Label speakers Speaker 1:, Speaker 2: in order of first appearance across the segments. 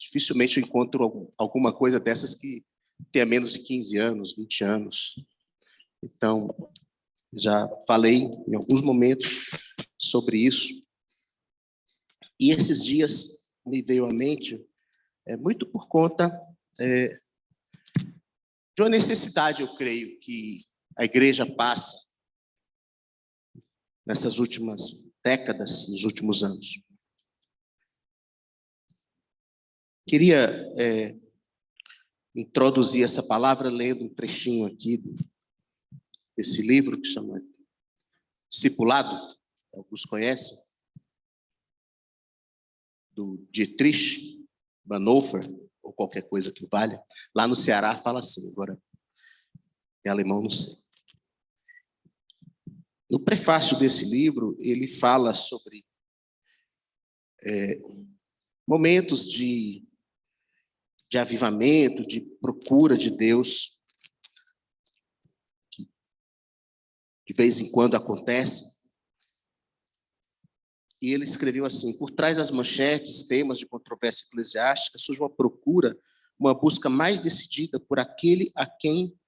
Speaker 1: Dificilmente eu encontro alguma coisa dessas que tenha menos de 15 anos, 20 anos. Então, já falei em alguns momentos sobre isso. E esses dias me veio à mente, muito por conta de uma necessidade, eu creio, que a igreja passa nessas últimas décadas, nos últimos anos. Queria introduzir essa palavra lendo um trechinho aqui desse livro que chama Discipulado, alguns conhecem, do Dietrich Bonhoeffer, ou qualquer coisa que valha. Lá no Ceará fala assim, agora em alemão não sei. No prefácio desse livro, ele fala sobre momentos de avivamento, de procura de Deus, que de vez em quando acontece. E ele escreveu assim: por trás das manchetes, temas de controvérsia eclesiástica, surge uma procura, uma busca mais decidida por aquele a quem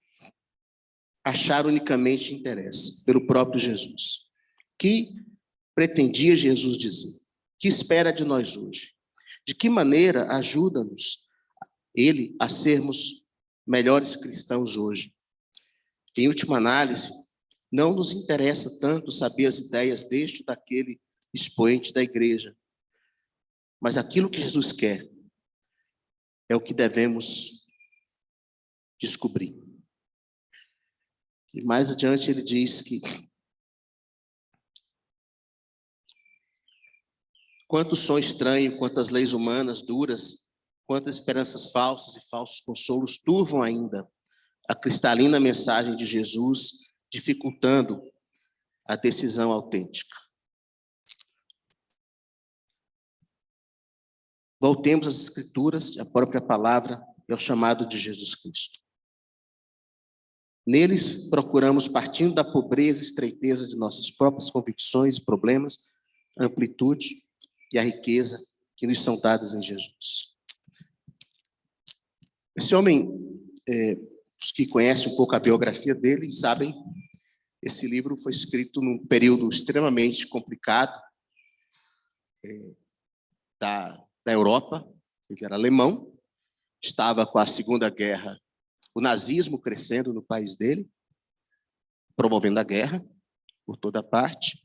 Speaker 1: achar unicamente interessa, pelo próprio Jesus. Que pretendia Jesus dizer? Que espera de nós hoje? De que maneira ajuda-nos ele a sermos melhores cristãos hoje? Em última análise, não nos interessa tanto saber as ideias deste ou daquele expoente da igreja, mas aquilo que Jesus quer é o que devemos descobrir. E mais adiante ele diz que quanto som estranho, quantas leis humanas duras, quantas esperanças falsas e falsos consolos turvam ainda a cristalina mensagem de Jesus, dificultando a decisão autêntica. Voltemos às Escrituras, à própria palavra e ao chamado de Jesus Cristo. Neles, procuramos, partindo da pobreza e estreiteza de nossas próprias convicções e problemas, a amplitude e a riqueza que nos são dadas em Jesus. Esse homem, os que conhecem um pouco a biografia dele, sabem, esse livro foi escrito num período extremamente complicado da Europa. Ele era alemão, estava com a Segunda Guerra, o nazismo crescendo no país dele, promovendo a guerra por toda parte,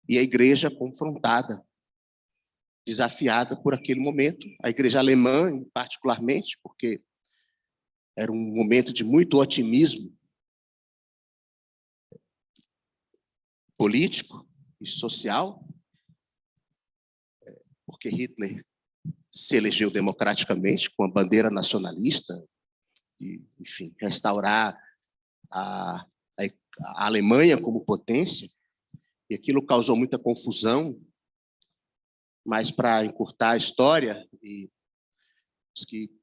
Speaker 1: e a igreja confrontada, desafiada por aquele momento, a igreja alemã, particularmente, porque era um momento de muito otimismo político e social, porque Hitler se elegeu democraticamente com a bandeira nacionalista, e, enfim, restaurar a Alemanha como potência, e aquilo causou muita confusão, mas para encurtar a história, e os que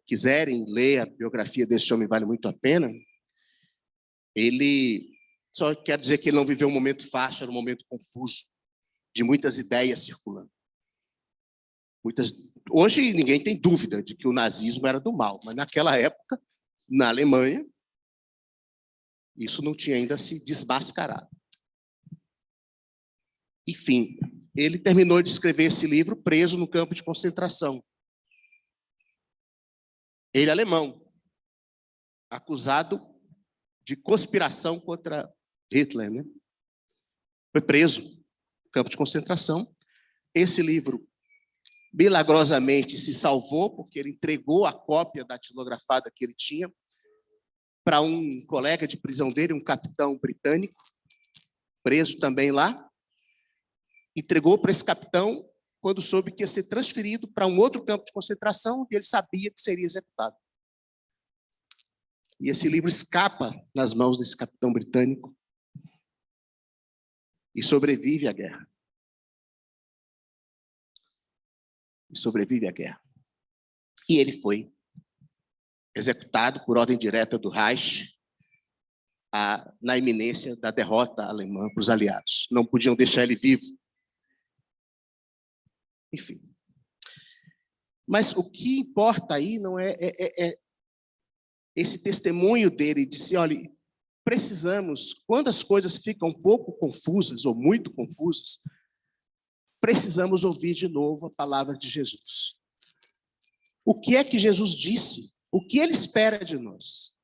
Speaker 1: quiserem ler a biografia desse homem vale muito a pena, ele só quer dizer que ele não viveu um momento fácil, era um momento confuso, de muitas ideias circulando. Hoje ninguém tem dúvida de que o nazismo era do mal, mas naquela época, na Alemanha, isso não tinha ainda se desmascarado. Enfim, ele terminou de escrever esse livro preso no campo de concentração. Ele, alemão, acusado de conspiração contra Hitler, né? Foi preso no campo de concentração. Esse livro milagrosamente se salvou, porque ele entregou a cópia datilografada que ele tinha para um colega de prisão dele, um capitão britânico, preso também lá. Entregou para esse capitão quando soube que ia ser transferido para um outro campo de concentração, e ele sabia que seria executado. E esse livro escapa nas mãos desse capitão britânico e sobrevive à guerra. E ele foi executado por ordem direta do Reich, na iminência da derrota alemã para os aliados. Não podiam deixar ele vivo. Enfim. Mas o que importa aí não é esse testemunho dele, de se, olha, precisamos, quando as coisas ficam um pouco confusas ou muito confusas, precisamos ouvir de novo a palavra de Jesus. O que é que Jesus disse? O que ele espera de nós?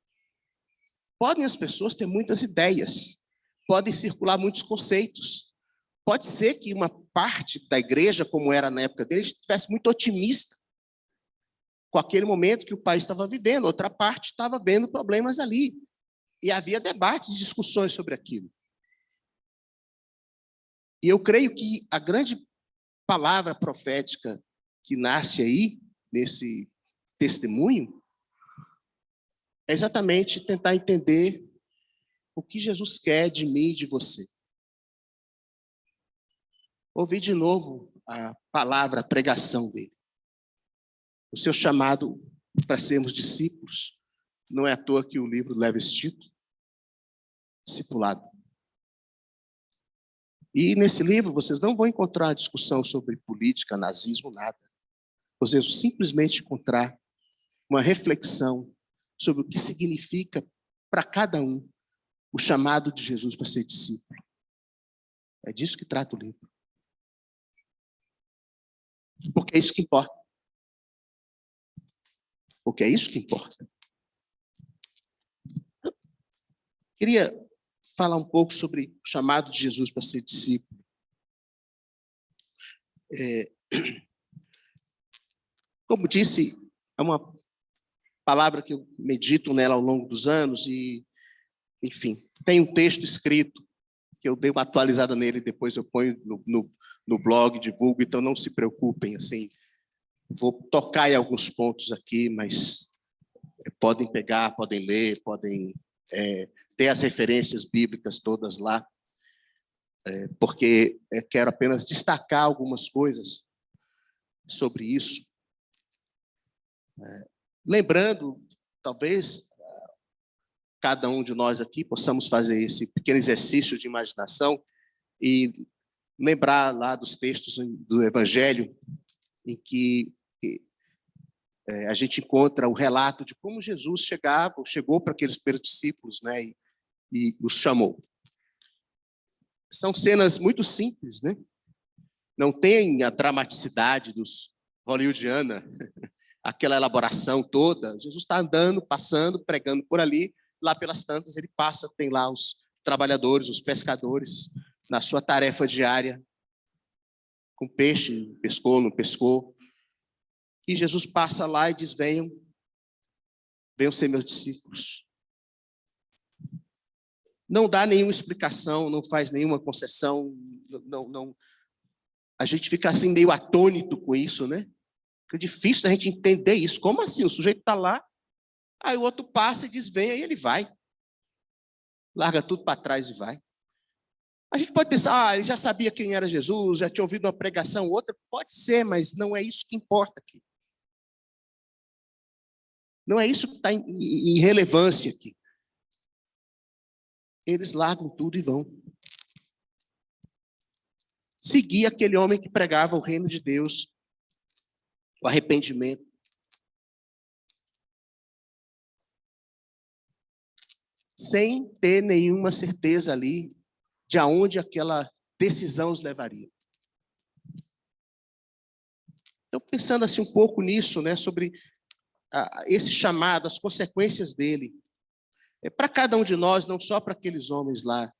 Speaker 1: Podem as pessoas ter muitas ideias, podem circular muitos conceitos. Pode ser que uma parte da igreja, como era na época dele, estivesse muito otimista com aquele momento que o país estava vivendo, outra parte estava vendo problemas ali. E havia debates e discussões sobre aquilo. E eu creio que a grande palavra profética que nasce aí, nesse testemunho, é exatamente tentar entender o que Jesus quer de mim e de você. Ouvir de novo a palavra, a pregação dele. O seu chamado para sermos discípulos, não é à toa que o livro leva esse título, discipulado. E nesse livro vocês não vão encontrar discussão sobre política, nazismo, nada. Vocês vão simplesmente encontrar uma reflexão sobre o que significa para cada um o chamado de Jesus para ser discípulo. É disso que trata o livro. Porque é isso que importa. Porque é isso que importa. Queria falar um pouco sobre o chamado de Jesus para ser discípulo. Como disse, é uma palavra que eu medito nela ao longo dos anos e, enfim, tem um texto escrito que eu dei uma atualizada nele, depois eu ponho no blog, divulgo, então não se preocupem, assim, vou tocar em alguns pontos aqui, mas podem pegar, podem ler, podem ter as referências bíblicas todas lá, porque quero apenas destacar algumas coisas sobre isso. Lembrando, talvez cada um de nós aqui possamos fazer esse pequeno exercício de imaginação e lembrar lá dos textos do Evangelho em que a gente encontra o relato de como Jesus chegou para aqueles primeiros discípulos, né, e os chamou. São cenas muito simples, né? Não tem a dramaticidade dos hollywoodiana, aquela elaboração toda. Jesus está andando, passando, pregando por ali, lá pelas tantas ele passa, tem lá os trabalhadores, os pescadores, na sua tarefa diária, com peixe, pescou, não pescou. E Jesus passa lá e diz, venham ser meus discípulos. Não dá nenhuma explicação, não faz nenhuma concessão, não. A gente fica assim meio atônito com isso, né? É difícil a gente entender isso. Como assim? O sujeito está lá, aí o outro passa e diz, venha, e ele vai. Larga tudo para trás e vai. A gente pode pensar, ele já sabia quem era Jesus, já tinha ouvido uma pregação, outra. Pode ser, mas não é isso que importa aqui. Não é isso que está em relevância aqui. Eles largam tudo e vão. Seguir aquele homem que pregava o reino de Deus, o arrependimento. Sem ter nenhuma certeza ali de aonde aquela decisão os levaria. Então, pensando assim um pouco nisso, né, sobre esse chamado, as consequências dele, para cada um de nós, não só para aqueles homens lá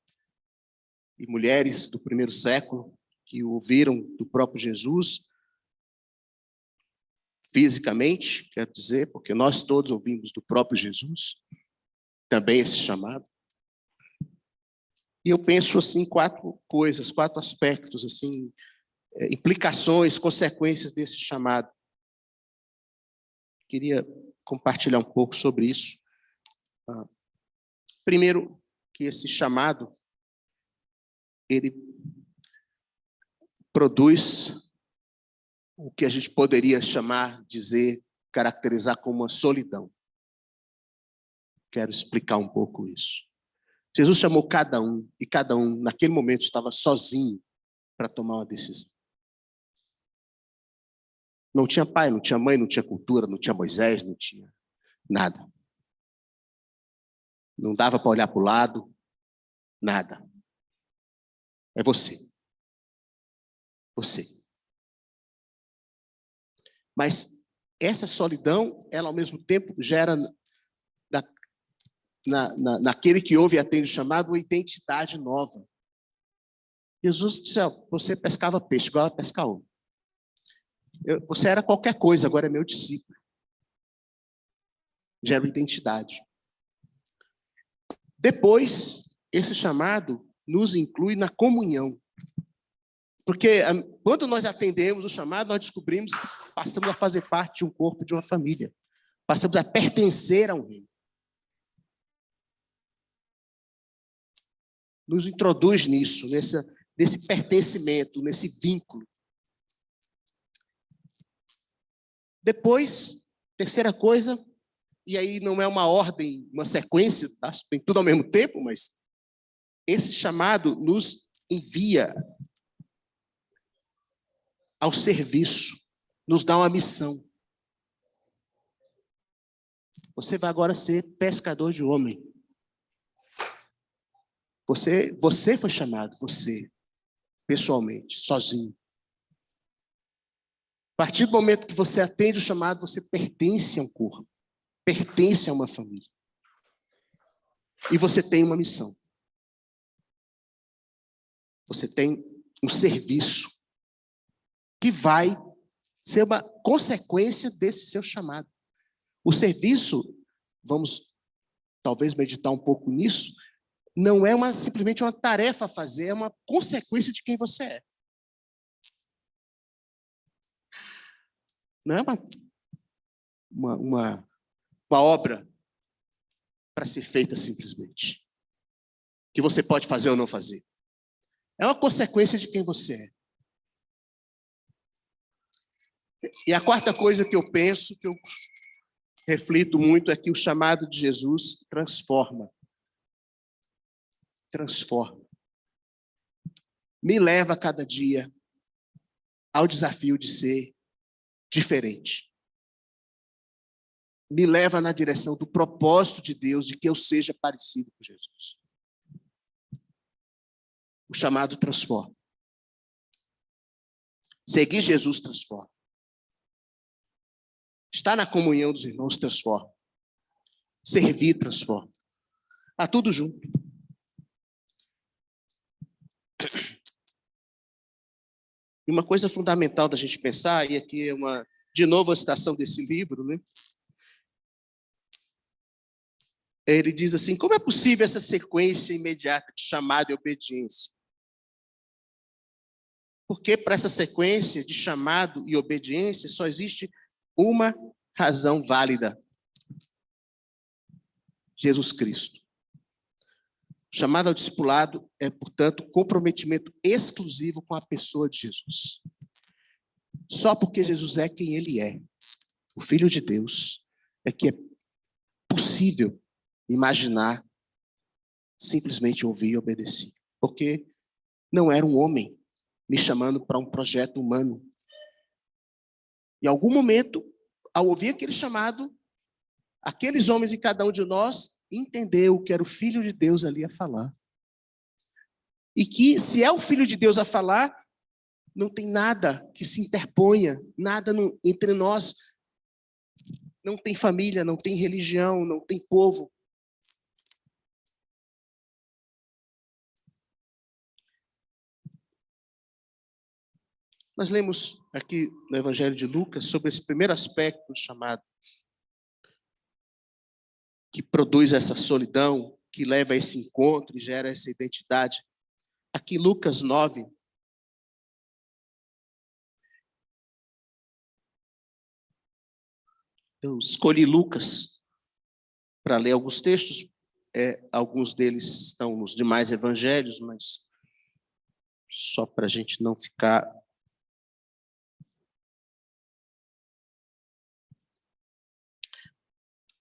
Speaker 1: e mulheres do primeiro século que ouviram do próprio Jesus, fisicamente, quero dizer, porque nós todos ouvimos do próprio Jesus, também esse chamado. E eu penso assim, quatro aspectos, assim, implicações, consequências desse chamado. Queria compartilhar um pouco sobre isso. Primeiro, que esse chamado, ele produz o que a gente poderia chamar, dizer, caracterizar como uma solidão. Quero explicar um pouco isso. Jesus chamou cada um, e cada um, naquele momento, estava sozinho para tomar uma decisão. Não tinha pai, não tinha mãe, não tinha cultura, não tinha Moisés, não tinha nada. Não dava para olhar para o lado, nada. É você. Você. Mas essa solidão, ela ao mesmo tempo gera naquele que ouve e atende o chamado uma identidade nova. Jesus disse, você pescava peixe, agora vai pescar homem. Você era qualquer coisa, agora é meu discípulo. Gera identidade. Depois, esse chamado nos inclui na comunhão. Porque quando nós atendemos o chamado, nós descobrimos que passamos a fazer parte de um corpo, de uma família. Passamos a pertencer a um reino. Nos introduz nisso, nesse pertencimento, nesse vínculo. Depois, terceira coisa, e aí não é uma ordem, uma sequência, tá? Tem tudo ao mesmo tempo, mas esse chamado nos envia ao serviço, nos dá uma missão. Você vai agora ser pescador de homem. Você foi chamado, você, pessoalmente, sozinho. A partir do momento que você atende o chamado, você pertence a um corpo, pertence a uma família. E você tem uma missão. Você tem um serviço que vai ser uma consequência desse seu chamado. O serviço, vamos talvez meditar um pouco nisso, não é simplesmente uma tarefa a fazer, é uma consequência de quem você é. Não é uma obra para ser feita simplesmente, que você pode fazer ou não fazer. É uma consequência de quem você é. E a quarta coisa que eu penso, que eu reflito muito, é que o chamado de Jesus transforma. Transforma. Me leva a cada dia ao desafio de ser diferente. Me leva na direção do propósito de Deus, de que eu seja parecido com Jesus. O chamado transforma. Seguir Jesus transforma. Estar na comunhão dos irmãos transforma. Servir transforma. Está tudo junto. E uma coisa fundamental da gente pensar, e aqui é de novo a citação desse livro, né? Ele diz assim, como é possível essa sequência imediata de chamado e obediência? Porque para essa sequência de chamado e obediência só existe uma razão válida. Jesus Cristo. O chamado ao discipulado é, portanto, comprometimento exclusivo com a pessoa de Jesus. Só porque Jesus é quem ele é, o Filho de Deus, é que é possível imaginar simplesmente ouvir e obedecer. Porque não era um homem me chamando para um projeto humano. Em algum momento, ao ouvir aquele chamado, aqueles homens e cada um de nós entendeu que era o Filho de Deus ali a falar. E que, se é o Filho de Deus a falar, não tem nada que se interponha, nada entre nós. Não tem família, não tem religião, não tem povo. Nós lemos aqui no Evangelho de Lucas sobre esse primeiro aspecto do chamado, que produz essa solidão, que leva a esse encontro e gera essa identidade. Aqui Lucas 9. Eu escolhi Lucas para ler alguns textos. Alguns deles estão nos demais evangelhos, mas só para a gente não ficar...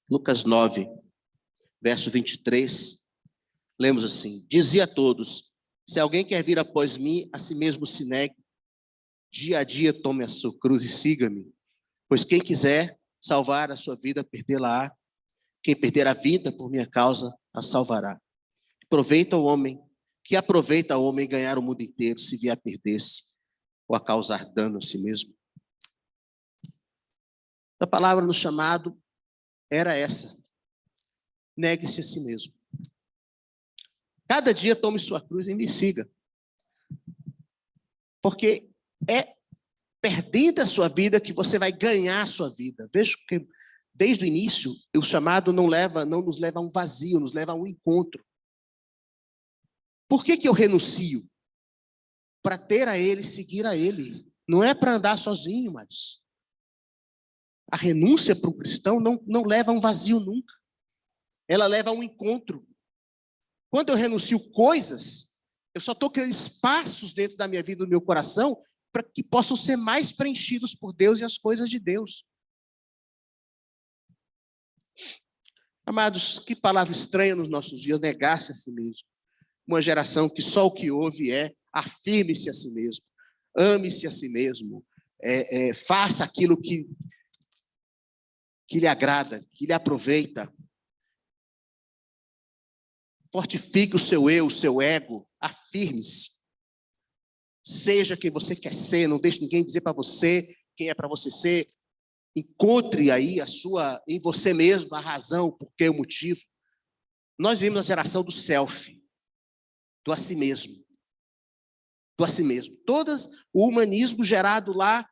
Speaker 1: Lucas 9, verso 23, lemos assim, dizia a todos, se alguém quer vir após mim, a si mesmo se negue, dia a dia tome a sua cruz e siga-me. Pois quem quiser salvar a sua vida, perdê-la-á. Quem perder a vida por minha causa, a salvará. Que aproveita o homem ganhar o mundo inteiro, se vier a perder-se ou a causar dano a si mesmo. A palavra no chamado era essa: negue-se a si mesmo. Cada dia tome sua cruz e me siga. Porque é perdendo a sua vida que você vai ganhar a sua vida. Veja que desde o início, o chamado não nos leva a um vazio, nos leva a um encontro. Por que eu renuncio? Para ter a Ele, seguir a Ele. Não é para andar sozinho, mas a renúncia para um cristão não leva a um vazio nunca. Ela leva a um encontro. Quando eu renuncio coisas, eu só estou criando espaços dentro da minha vida, do meu coração, para que possam ser mais preenchidos por Deus e as coisas de Deus. Amados, que palavra estranha nos nossos dias, negar-se a si mesmo. Uma geração que só o que ouve é afirme-se a si mesmo, ame-se a si mesmo, faça aquilo que lhe agrada, que lhe aproveita. Fortifique o seu eu, o seu ego, afirme-se. Seja quem você quer ser, não deixe ninguém dizer para você quem é para você ser. Encontre aí em você mesmo a razão, o porquê, o motivo. Nós vivemos a geração do selfie, do a si mesmo. Do a si mesmo. O humanismo gerado lá,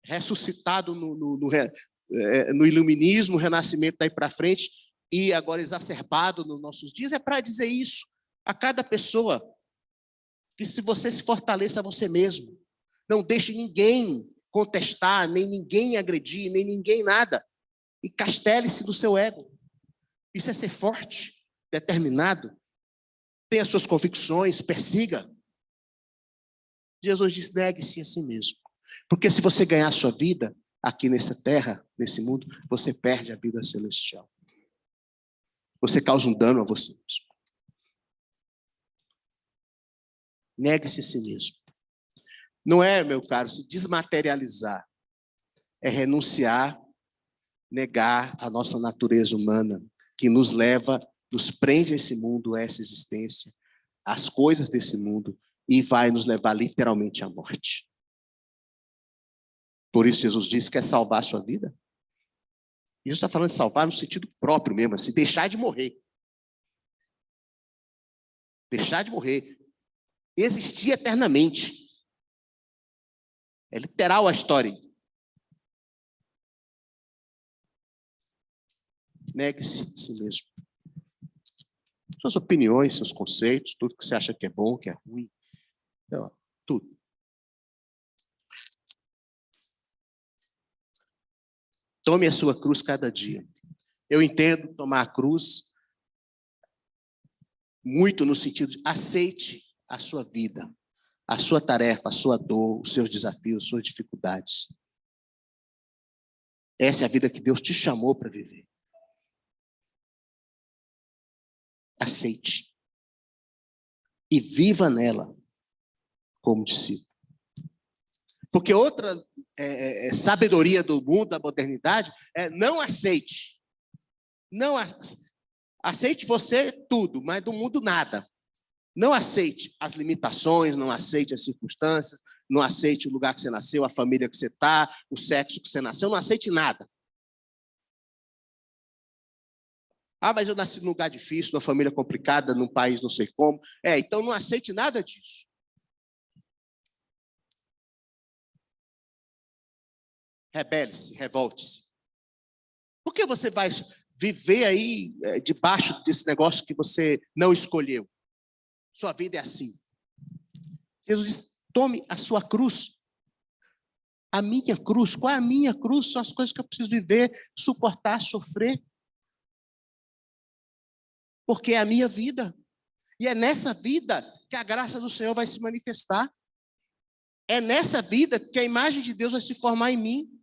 Speaker 1: ressuscitado no iluminismo, renascimento daí para frente, e agora exacerbado nos nossos dias, é para dizer isso a cada pessoa, que se você se fortaleça a você mesmo, não deixe ninguém contestar, nem ninguém agredir, nem ninguém nada, e castele-se do seu ego. Isso é ser forte, determinado, tenha suas convicções, persiga. Jesus diz, negue-se a si mesmo, porque se você ganhar a sua vida aqui nessa terra, nesse mundo, você perde a vida celestial. Você causa um dano a você mesmo. Negue-se a si mesmo. Não é, meu caro, se desmaterializar. É renunciar, negar a nossa natureza humana, que nos prende a esse mundo, a essa existência, as coisas desse mundo, e vai nos levar literalmente à morte. Por isso Jesus disse que quer salvar a sua vida. Jesus está falando de salvar no sentido próprio mesmo, assim, deixar de morrer. Deixar de morrer. Existir eternamente. É literal a história. Negue-se a si mesmo. Suas opiniões, seus conceitos, tudo que você acha que é bom, que é ruim. Então, tudo. Tome a sua cruz cada dia. Eu entendo tomar a cruz muito no sentido de aceite a sua vida, a sua tarefa, a sua dor, os seus desafios, as suas dificuldades. Essa é a vida que Deus te chamou para viver. Aceite. E viva nela como discípulo. Porque outra sabedoria do mundo, da modernidade, é não aceite. Não aceite você tudo, mas do mundo nada. Não aceite as limitações, não aceite as circunstâncias, não aceite o lugar que você nasceu, a família que você está, o sexo que você nasceu, não aceite nada. Ah, mas eu nasci num lugar difícil, numa família complicada, num país não sei como. Então não aceite nada disso. Rebele-se, revolte-se. Por que você vai viver aí debaixo desse negócio que você não escolheu? Sua vida é assim. Jesus diz, tome a sua cruz. A minha cruz. Qual é a minha cruz? São as coisas que eu preciso viver, suportar, sofrer. Porque é a minha vida. E é nessa vida que a graça do Senhor vai se manifestar. É nessa vida que a imagem de Deus vai se formar em mim.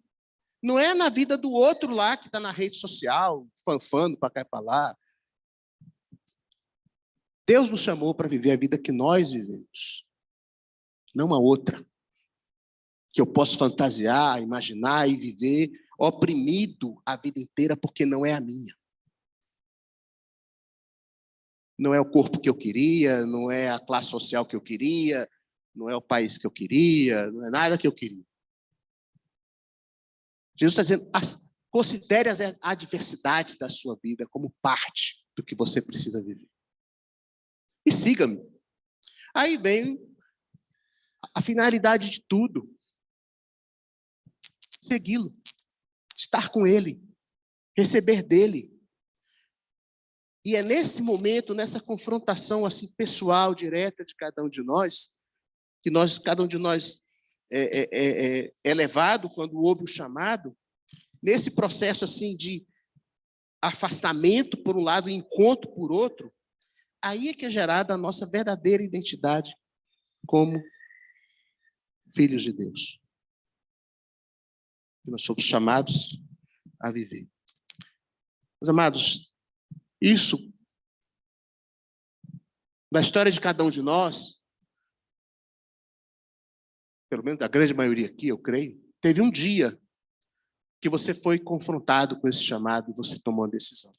Speaker 1: Não é na vida do outro lá que está na rede social, fanfando para cá e para lá. Deus nos chamou para viver a vida que nós vivemos. Não a outra. que eu posso fantasiar, imaginar e viver oprimido a vida inteira porque não é a minha. Não é o corpo que eu queria, não é a classe social que eu queria, não é o país que eu queria, não é nada que eu queria. Jesus está dizendo, considere as adversidades da sua vida como parte do que você precisa viver. E siga-me. Aí vem a finalidade de tudo. Segui-lo. Estar com ele. Receber dele. E é nesse momento, nessa confrontação assim pessoal, direta de cada um de nós, que cada um de nós é levado quando ouve o chamado, nesse processo assim de afastamento por um lado e encontro por outro, aí é que é gerada a nossa verdadeira identidade como filhos de Deus. Que nós somos chamados a viver. Meus amados, isso, na história de cada um de nós, pelo menos da grande maioria aqui, eu creio, teve um dia que você foi confrontado com esse chamado e você tomou uma decisão.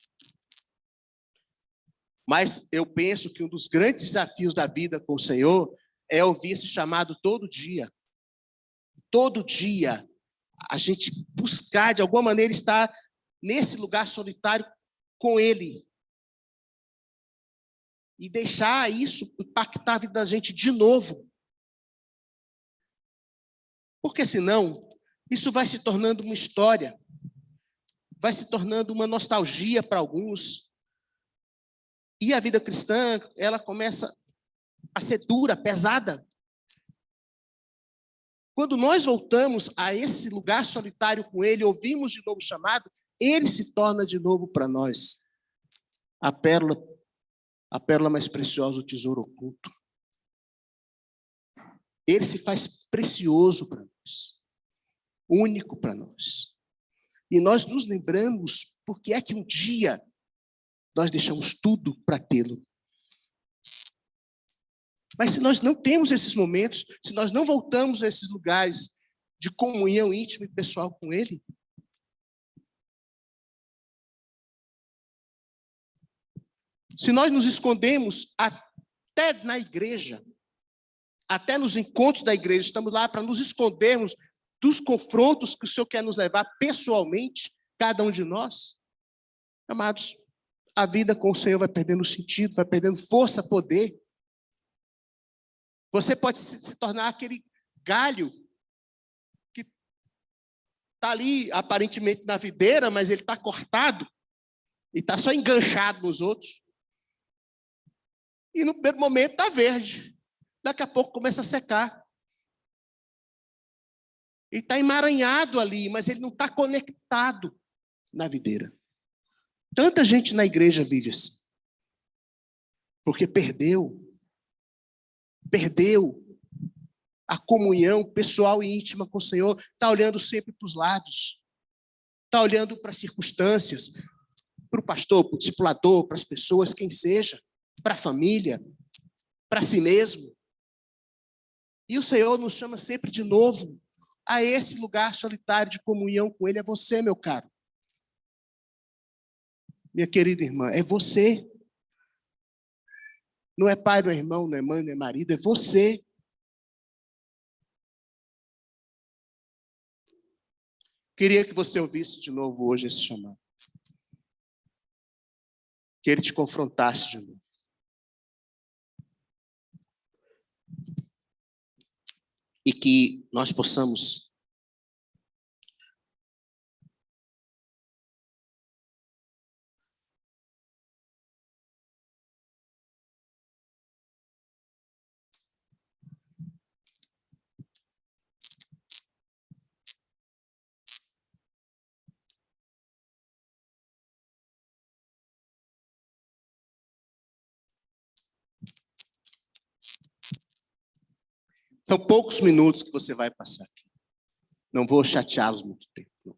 Speaker 1: Mas eu penso que um dos grandes desafios da vida com o Senhor é ouvir esse chamado todo dia. Todo dia, a gente buscar, de alguma maneira, estar nesse lugar solitário com Ele. E deixar isso impactar a vida da gente de novo. Porque senão, isso vai se tornando uma história, vai se tornando uma nostalgia para alguns. E a vida cristã, ela começa a ser dura, pesada. Quando nós voltamos a esse lugar solitário com Ele, ouvimos de novo o chamado, Ele se torna de novo para nós a pérola mais preciosa, o tesouro oculto. Ele se faz precioso para nós, único para nós. E nós nos lembramos porque é que um dia nós deixamos tudo para tê-lo. Mas se nós não temos esses momentos, se nós não voltamos a esses lugares de comunhão íntima e pessoal com Ele, se nós nos escondemos até na igreja, até nos encontros da igreja, estamos lá para nos escondermos dos confrontos que o Senhor quer nos levar pessoalmente, cada um de nós, amados, a vida com o Senhor vai perdendo sentido, vai perdendo força, poder. Você pode se tornar aquele galho que está ali, aparentemente, na videira, mas ele está cortado e está só enganchado nos outros. E no primeiro momento está verde. Daqui a pouco começa a secar. Ele está emaranhado ali, mas ele não está conectado na videira. Tanta gente na igreja vive assim. Porque perdeu a comunhão pessoal e íntima com o Senhor, está olhando sempre para os lados, está olhando para as circunstâncias, para o pastor, para o discipulador, para as pessoas, quem seja, para a família, para si mesmo. E o Senhor nos chama sempre de novo a esse lugar solitário de comunhão com Ele. É você, meu caro. Minha querida irmã, é você. Não é pai, não é irmão, não é mãe, não é marido, é você. Queria que você ouvisse de novo hoje esse chamado. Que ele te confrontasse de novo. E que nós possamos São poucos minutos que você vai passar aqui. Não vou chateá-los muito tempo. Não.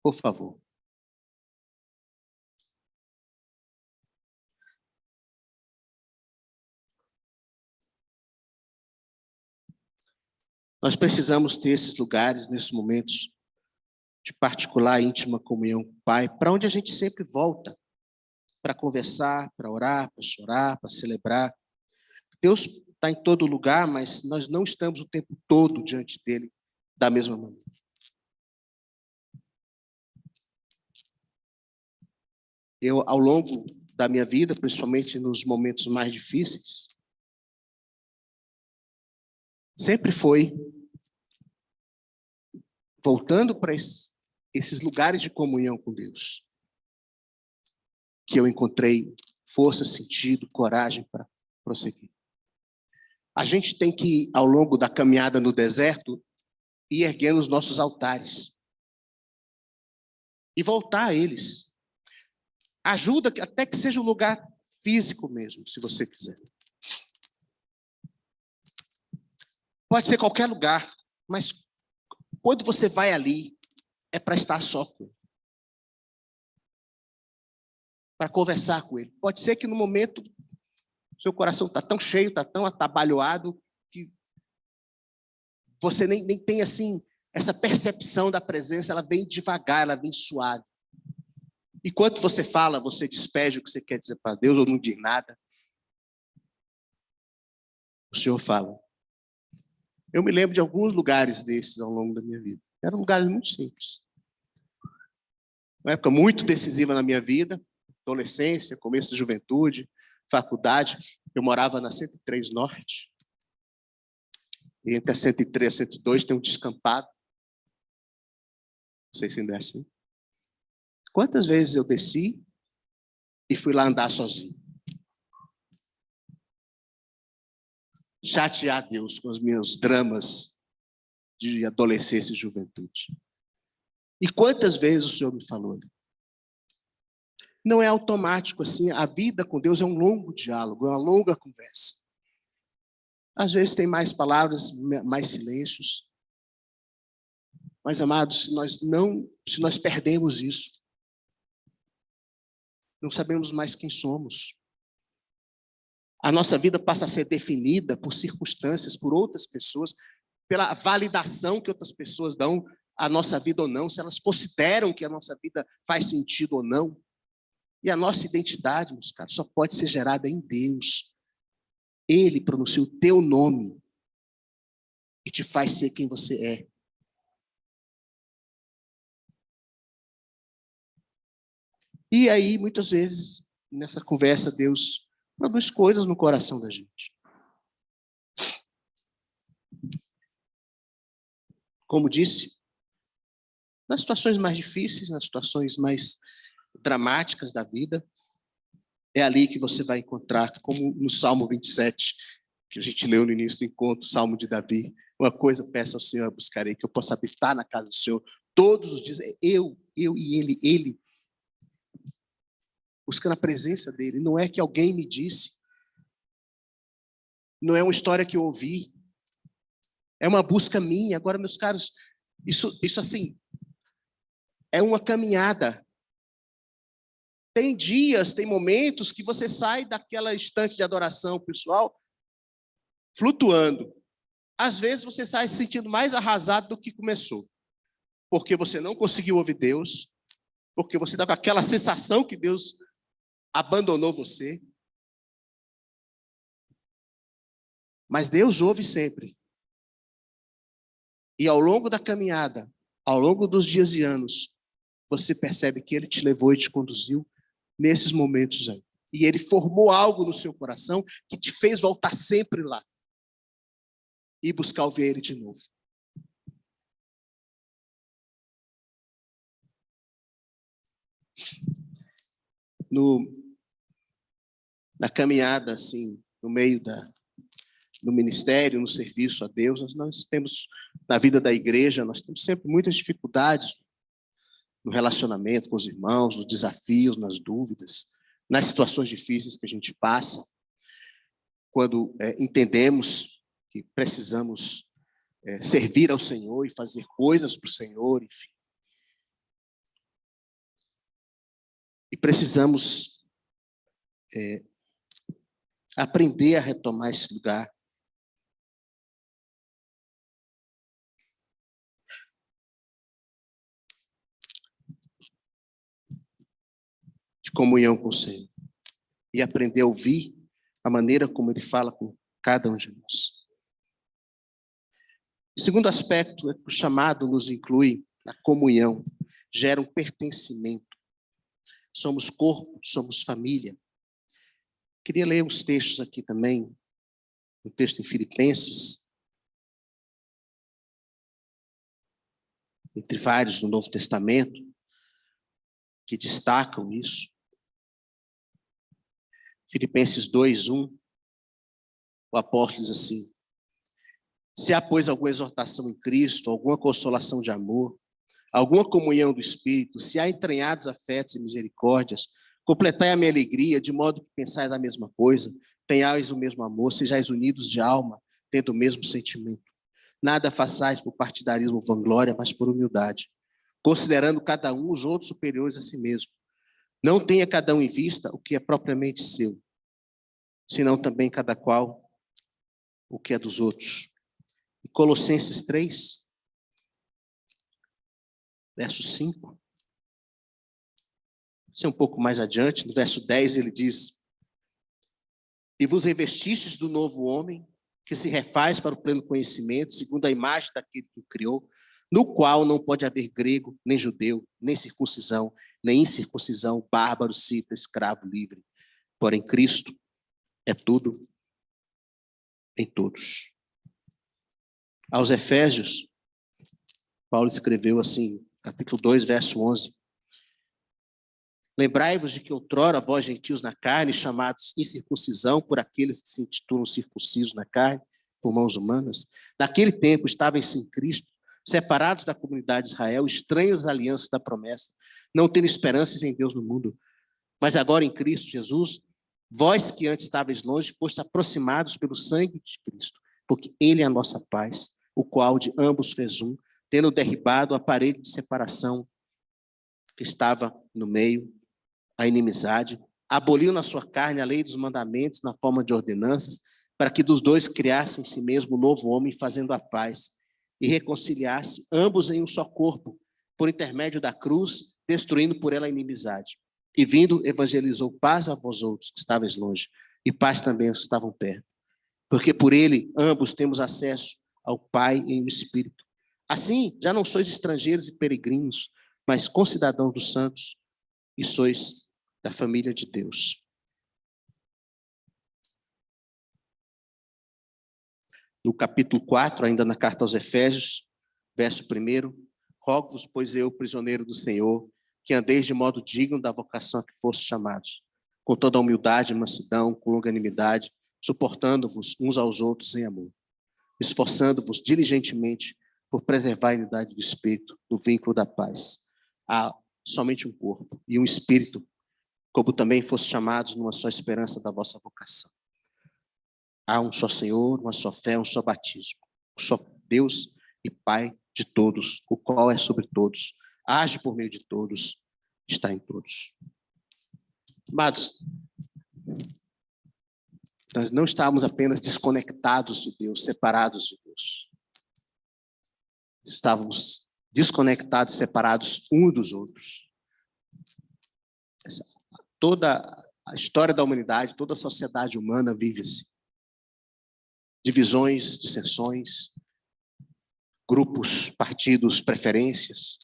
Speaker 1: Por favor. Nós precisamos ter esses lugares, nesses momentos de particular, íntima comunhão com o Pai, para onde a gente sempre volta, para conversar, para orar, para chorar, para celebrar. Deus está em todo lugar, mas nós não estamos o tempo todo diante dele da mesma maneira. Eu, ao longo da minha vida, principalmente nos momentos mais difíceis, sempre foi voltando para esses lugares de comunhão com Deus, que eu encontrei força, sentido, coragem para prosseguir. A gente tem que, ao longo da caminhada no deserto, ir erguendo os nossos altares e voltar a eles. Ajuda até que seja um lugar físico mesmo, se você quiser. Pode ser qualquer lugar, mas quando você vai ali, é para estar só com ele. Para conversar com ele. Pode ser que no momento seu coração está tão cheio, está tão atabalhoado, que você nem tem assim, essa percepção da presença, ela vem devagar, ela vem suave. Enquanto você fala, você despeja o que você quer dizer para Deus, ou não diz nada. O Senhor fala. Eu me lembro de alguns lugares desses ao longo da minha vida. Eram lugares muito simples. Uma época muito decisiva na minha vida, adolescência, começo da juventude, faculdade. Eu morava na 103 Norte. E entre a 103 e a 102 tem um descampado. Não sei se ainda é assim. Quantas vezes eu desci e fui lá andar sozinho? Chatear Deus com os meus dramas de adolescência e juventude. E quantas vezes o Senhor me falou? Não é automático assim, a vida com Deus é um longo diálogo, é uma longa conversa. Às vezes tem mais palavras, mais silêncios. Mas, amados, se nós perdemos isso, não sabemos mais quem somos. A nossa vida passa a ser definida por circunstâncias, por outras pessoas, pela validação que outras pessoas dão à nossa vida ou não, se elas consideram que a nossa vida faz sentido ou não. E a nossa identidade, meus caros, só pode ser gerada em Deus. Ele pronuncia o teu nome e te faz ser quem você é. E aí, muitas vezes, nessa conversa, Deus produz coisas no coração da gente. Como disse, nas situações mais difíceis, nas situações mais dramáticas da vida, é ali que você vai encontrar, como no Salmo 27, que a gente leu no início do encontro, Salmo de Davi, uma coisa peça ao Senhor, buscarei, que eu possa habitar na casa do Senhor todos os dias, eu e ele, buscando a presença dele. Não é que alguém me disse, não é uma história que eu ouvi, é uma busca minha. Agora, meus caros, isso assim, é uma caminhada. Tem dias, tem momentos que você sai daquela estante de adoração pessoal flutuando. Às vezes você sai se sentindo mais arrasado do que começou, porque você não conseguiu ouvir Deus, porque você está com aquela sensação que Deus abandonou você. Mas Deus ouve sempre. E ao longo da caminhada, ao longo dos dias e anos, você percebe que Ele te levou e te conduziu nesses momentos aí. E Ele formou algo no seu coração que te fez voltar sempre lá e buscar ouvir Ele de novo. Na caminhada, assim, no meio no ministério, no serviço a Deus, nós temos, na vida da igreja, nós temos sempre muitas dificuldades no relacionamento com os irmãos, nos desafios, nas dúvidas, nas situações difíceis que a gente passa, quando entendemos que precisamos servir ao Senhor e fazer coisas para o Senhor, enfim. E precisamos aprender a retomar esse lugar. comunhão com o Senhor e aprender a ouvir a maneira como Ele fala com cada um de nós. O segundo aspecto é que o chamado nos inclui na comunhão, gera um pertencimento. Somos corpo, somos família. Queria ler uns textos aqui também, um texto em Filipenses, entre vários no Novo Testamento, que destacam isso. Filipenses 2:1, o apóstolo diz assim: se há, pois, alguma exortação em Cristo, alguma consolação de amor, alguma comunhão do Espírito, se há entranhados afetos e misericórdias, completai a minha alegria, de modo que pensais a mesma coisa, tenhais o mesmo amor, sejais unidos de alma, tendo o mesmo sentimento. Nada façais por partidarismo ou vanglória, mas por humildade, considerando cada um os outros superiores a si mesmo. Não tenha cada um em vista o que é propriamente seu, senão também cada qual o que é dos outros. E Colossenses 3, verso 5. Isso é um pouco mais adiante, no verso 10 ele diz: e vos revestistes do novo homem, que se refaz para o pleno conhecimento, segundo a imagem daquele que o criou, no qual não pode haver grego, nem judeu, nem circuncisão, nem incircuncisão, bárbaro, cita, escravo, livre. Porém, Cristo é tudo em todos. Aos Efésios, Paulo escreveu assim, capítulo 2, verso 11. Lembrai-vos de que outrora vós, gentios na carne, chamados incircuncisão por aqueles que se intitulam circuncisos na carne, por mãos humanas, naquele tempo estavam sem Cristo, separados da comunidade de Israel, estranhos às alianças da promessa, não tendo esperanças em Deus no mundo. Mas agora em Cristo Jesus, vós que antes estáveis longe, fostes aproximados pelo sangue de Cristo, porque Ele é a nossa paz, o qual de ambos fez um, tendo derribado a parede de separação que estava no meio, a inimizade, aboliu na sua carne a lei dos mandamentos na forma de ordenanças, para que dos dois criasse em si mesmo um novo homem, fazendo a paz, e reconciliasse ambos em um só corpo, por intermédio da cruz, destruindo por ela a inimizade. E vindo, evangelizou paz a vós outros que estáveis longe, e paz também aos que estavam perto. Porque por ele, ambos temos acesso ao Pai em um Espírito. Assim, já não sois estrangeiros e peregrinos, mas concidadãos dos santos, e sois da família de Deus. No capítulo 4, ainda na carta aos Efésios, verso 1, rogo-vos, pois eu, prisioneiro do Senhor, que andeis de modo digno da vocação a que fostes chamados, com toda a humildade e mansidão, com longanimidade, suportando-vos uns aos outros em amor, esforçando-vos diligentemente por preservar a unidade do Espírito, do vínculo da paz. Há somente um corpo e um Espírito, como também foste chamados numa só esperança da vossa vocação. Há um só Senhor, uma só fé, um só batismo, um só Deus e Pai de todos, o qual é sobre todos, age por meio de todos, está em todos. Amados, nós não estávamos apenas desconectados de Deus, separados de Deus. Estávamos desconectados, separados uns dos outros. Toda a história da humanidade, toda a sociedade humana vive assim. Divisões, dissensões, grupos, partidos, preferências.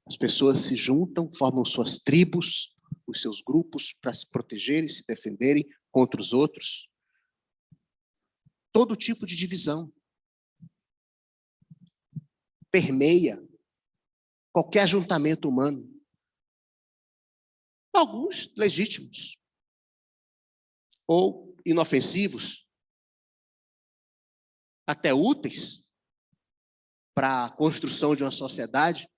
Speaker 1: As pessoas se juntam, formam suas tribos, os seus grupos para se protegerem, se defenderem contra os outros. Todo tipo de divisão permeia qualquer ajuntamento humano. Alguns legítimos ou inofensivos, até úteis para a construção de uma sociedade.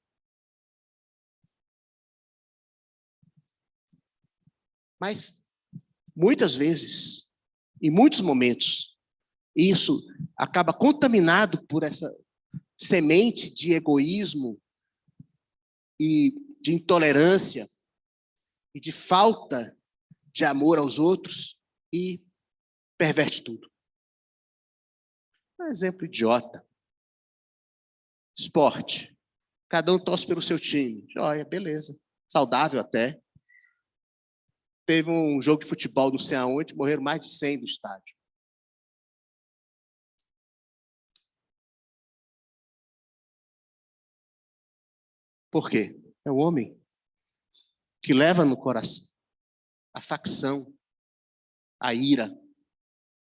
Speaker 1: Mas, muitas vezes, em muitos momentos, isso acaba contaminado por essa semente de egoísmo e de intolerância e de falta de amor aos outros e perverte tudo. Um exemplo idiota. Esporte. Cada um torce pelo seu time. Olha, beleza. Saudável até. teve um jogo de futebol não sei aonde, morreram mais de 100 no estádio. Por quê? É o homem que leva no coração a facção, a ira,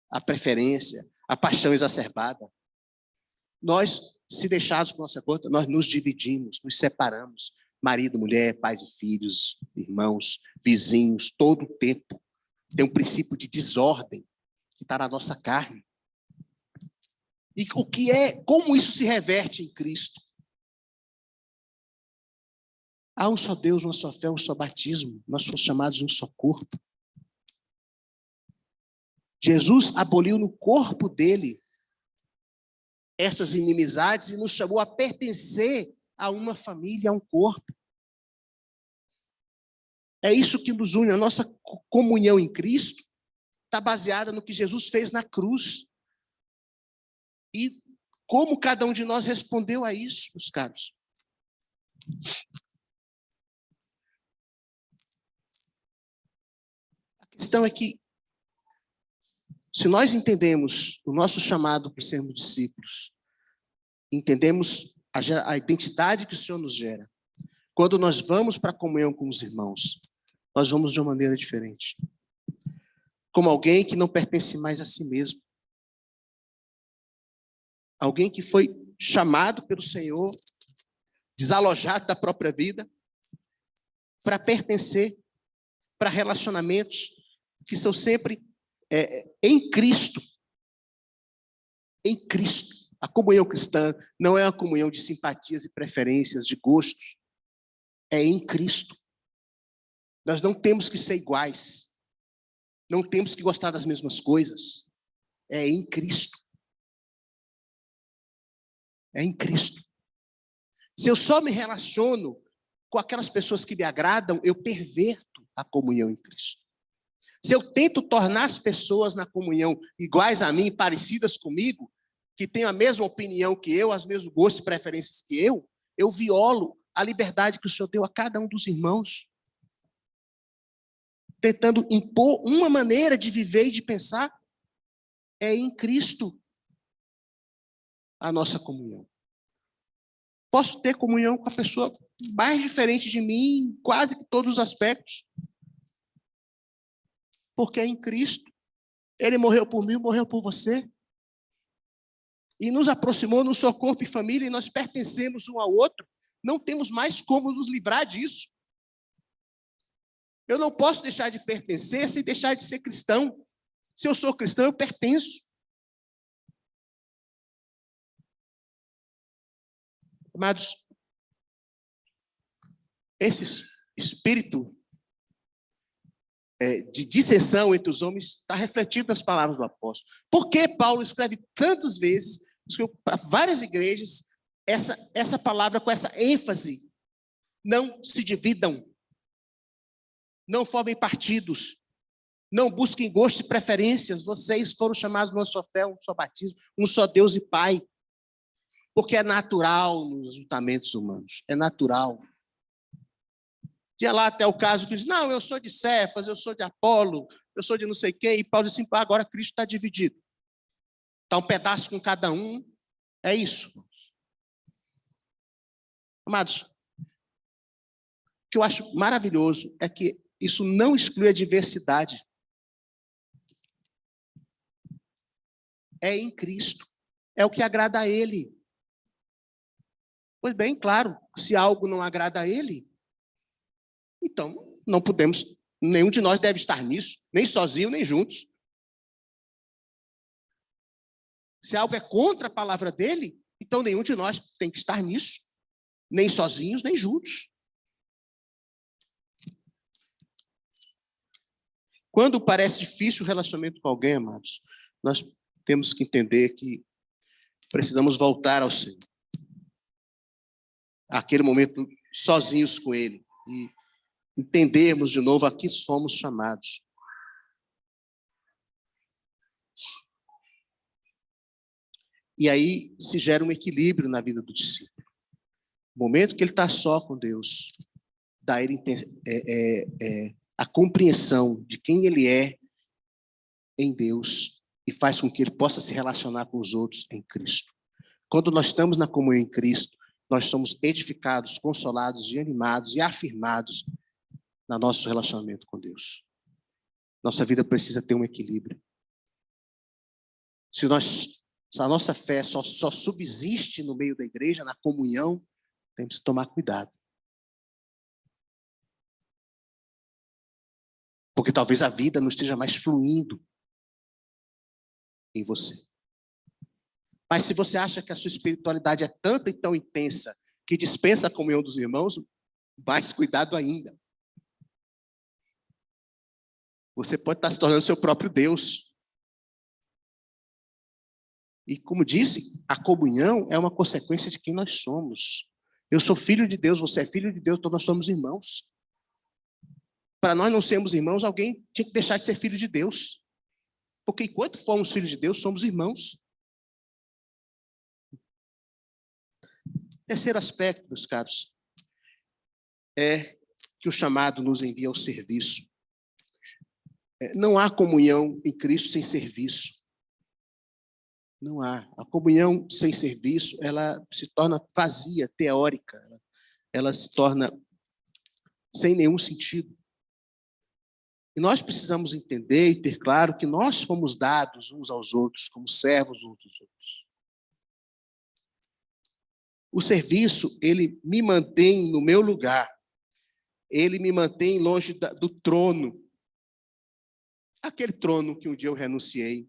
Speaker 1: a preferência, a paixão exacerbada. Nós, se deixados por nossa conta, nós nos dividimos, nos separamos. Marido, mulher, pais e filhos, irmãos, vizinhos, todo o tempo. Tem um princípio de desordem que está na nossa carne. E como isso se reverte em Cristo? Há um só Deus, uma só fé, um só batismo. Nós somos chamados de um só corpo. Jesus aboliu no corpo dele essas inimizades e nos chamou a pertencer a uma família, a um corpo. É isso que nos une. A nossa comunhão em Cristo está baseada no que Jesus fez na cruz. E como cada um de nós respondeu a isso, meus caros. A questão é que, se nós entendemos o nosso chamado para sermos discípulos, entendemos a identidade que o Senhor nos gera, quando nós vamos para a comunhão com os irmãos, nós vamos de uma maneira diferente. Como alguém que não pertence mais a si mesmo. Alguém que foi chamado pelo Senhor, desalojado da própria vida, para pertencer, para relacionamentos que são sempre em Cristo. Em Cristo. A comunhão cristã não é uma comunhão de simpatias e preferências, de gostos. É em Cristo. Nós não temos que ser iguais. Não temos que gostar das mesmas coisas. É em Cristo. É em Cristo. Se eu só me relaciono com aquelas pessoas que me agradam, eu perverto a comunhão em Cristo. Se eu tento tornar as pessoas na comunhão iguais a mim, parecidas comigo, que têm a mesma opinião que eu, os mesmos gostos e preferências que eu violo a liberdade que o Senhor deu a cada um dos irmãos, tentando impor uma maneira de viver e de pensar. É em Cristo a nossa comunhão. Posso ter comunhão com a pessoa mais diferente de mim em quase que todos os aspectos. Porque é em Cristo. Ele morreu por mim, morreu por você. E nos aproximou no seu corpo e família, e nós pertencemos um ao outro. Não temos mais como nos livrar disso. Eu não posso deixar de pertencer sem deixar de ser cristão. Se eu sou cristão, eu pertenço. Amados, esse espírito de dissensão entre os homens está refletido nas palavras do apóstolo. Por que Paulo escreve tantas vezes, para várias igrejas, essa palavra com essa ênfase? Não se dividam, não formem partidos, não busquem gostos e preferências. Vocês foram chamados numa só fé, um só batismo, um só Deus e Pai. Porque é natural nos ajuntamentos humanos, é natural. Tinha lá até o caso que diz, não, eu sou de Cefas, eu sou de Apolo, eu sou de não sei quem, e Paulo disse assim, agora Cristo está dividido. Está um pedaço com cada um, é isso. Amados, o que eu acho maravilhoso é que isso não exclui a diversidade. É em Cristo, é o que agrada a Ele. Pois bem, claro, se algo não agrada a Ele, então não podemos, nenhum de nós deve estar nisso, nem sozinho, nem juntos. Se algo é contra a palavra dele, então nenhum de nós tem que estar nisso, nem sozinhos, nem juntos. Quando parece difícil o relacionamento com alguém, amados, nós temos que entender que precisamos voltar ao Senhor. Aquele momento sozinhos com Ele e entendermos de novo a que somos chamados. E aí se gera um equilíbrio na vida do discípulo. No momento que ele está só com Deus, dá a ele a compreensão de quem ele é em Deus e faz com que ele possa se relacionar com os outros em Cristo. Quando nós estamos na comunhão em Cristo, nós somos edificados, consolados e animados e afirmados no nosso relacionamento com Deus. Nossa vida precisa ter um equilíbrio. Se a nossa fé só subsiste no meio da igreja, na comunhão, temos que tomar cuidado. Porque talvez a vida não esteja mais fluindo em você. Mas se você acha que a sua espiritualidade é tanta e tão intensa que dispensa a comunhão dos irmãos, mais cuidado ainda. Você pode estar se tornando seu próprio Deus. E como disse, a comunhão é uma consequência de quem nós somos. Eu sou filho de Deus, você é filho de Deus, todos nós somos irmãos. Para nós não sermos irmãos, alguém tinha que deixar de ser filho de Deus. Porque enquanto formos filhos de Deus, somos irmãos. Terceiro aspecto, meus caros, é que o chamado nos envia ao serviço. Não há comunhão em Cristo sem serviço. Não há. A comunhão sem serviço, ela se torna vazia, teórica. Ela se torna sem nenhum sentido. E nós precisamos entender e ter claro que nós fomos dados uns aos outros, como servos uns dos outros. O serviço, ele me mantém no meu lugar. Ele me mantém longe do trono. Aquele trono que um dia eu renunciei.